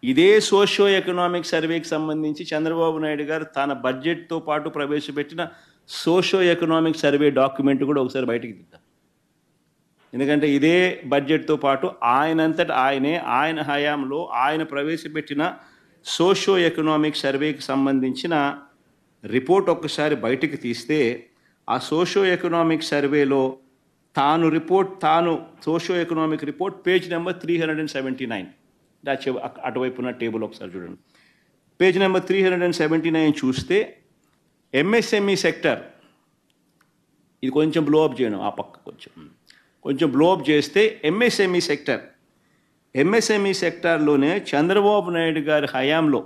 ఇదే socio economic సర్వేకి సంబంధించి చంద్రబాబు నాయుడు గారు తన బడ్జెట్తో పాటు ప్రవేశపెట్టిన సోషియో ఎకనామిక్ సర్వే డాక్యుమెంట్ కూడా ఒకసారి బయటికి తీద్దాం. ఎందుకంటే ఇదే బడ్జెట్తో పాటు ఆయన హయాంలో ఆయన ప్రవేశపెట్టిన సోషియో ఎకనామిక్ సర్వేకి సంబంధించిన రిపోర్ట్ ఒక్కసారి బయటికి తీస్తే ఆ సోషియో ఎకనామిక్ సర్వేలో socio economic report page number 379 అటువైపున టేబుల్ ఒకసారి చూడండి. పేజ్ నెంబర్ 379 చూస్తే ఎంఎస్ఎంఈ సెక్టర్, ఇది కొంచెం బ్లోఅప్ చేయడం, ఆ పక్క కొంచెం బ్లోఅప్ చేస్తే ఎంఎస్ఎంఈ సెక్టార్లోనే చంద్రబాబు నాయుడు గారి హయాంలో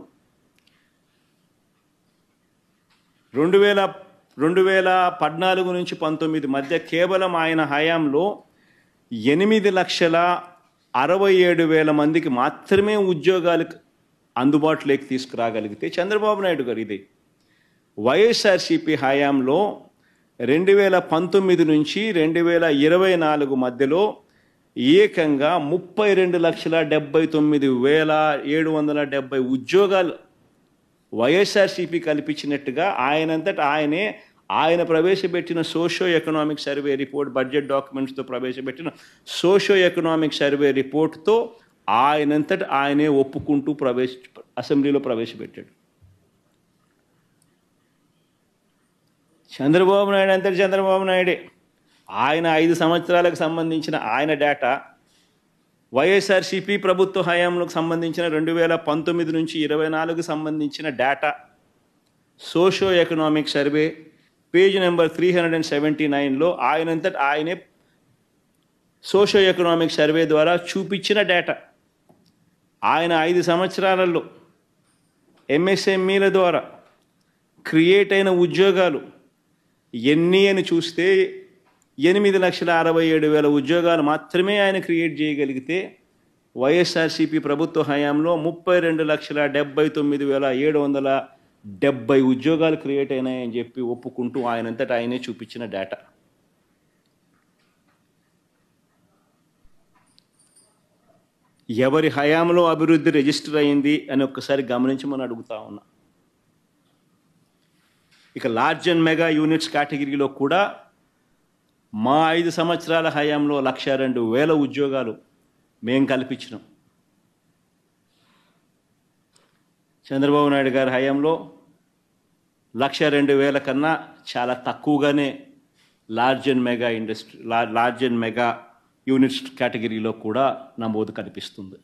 2014 నుంచి 19 మధ్య కేవలం ఆయన హయాంలో 8,67,000 మందికి మాత్రమే ఉద్యోగాలకు అందుబాటులోకి తీసుకురాగలిగితే చంద్రబాబు నాయుడు గారు ఇదే వైఎస్ఆర్సీపీ హయాంలో 2019 నుంచి 2024 మధ్యలో ఏకంగా 32,79,770 ఉద్యోగాలు వైఎస్ఆర్సీపీ కల్పించినట్టుగా ఆయన ప్రవేశపెట్టిన socio economic survey report, budget డాక్యుమెంట్స్తో ప్రవేశపెట్టిన సోషియో ఎకనామిక్ సర్వే రిపోర్ట్తో ఆయనే ఒప్పుకుంటూ అసెంబ్లీలో ప్రవేశపెట్టాడు. చంద్రబాబు నాయుడే ఆయన 5 సంవత్సరాలకు సంబంధించిన ఆయన డేటా, వైఎస్ఆర్సీపీ ప్రభుత్వ హయాంలకు సంబంధించిన 2019 నుంచి 24 సంబంధించిన data, socio economic survey page number 379లో ఆయనే సోషియో ఎకనామిక్ సర్వే ద్వారా చూపించిన డేటా, ఆయన 5 సంవత్సరాలలో ఎంఎస్ఎంఈల ద్వారా క్రియేట్ అయిన ఉద్యోగాలు ఎన్ని అని చూస్తే 8,67,000 ఉద్యోగాలు మాత్రమే ఆయన క్రియేట్ చేయగలిగితే వైఎస్ఆర్సీపీ ప్రభుత్వ హయాంలో 32,79,770 ఉద్యోగాలు క్రియేట్ అయినాయని చెప్పి ఒప్పుకుంటూ ఆయనే చూపించిన డేటా. ఎవరి హయాంలో అభివృద్ధి రిజిస్టర్ అయింది అని ఒక్కసారి గమనించమని అడుగుతా ఉన్నా. ఇక లార్జ్ అండ్ మెగా యూనిట్స్ కేటగిరీలో కూడా మా 5 సంవత్సరాల హయాంలో 102,000 ఉద్యోగాలు మేం కల్పించినాం. చంద్రబాబు నాయుడు గారి హయాంలో 102,000 కన్నా చాలా తక్కువగానే లార్జ్ అండ్ మెగా యూనిట్స్ కేటగిరీలో కూడా నమోదు కనిపిస్తుంది.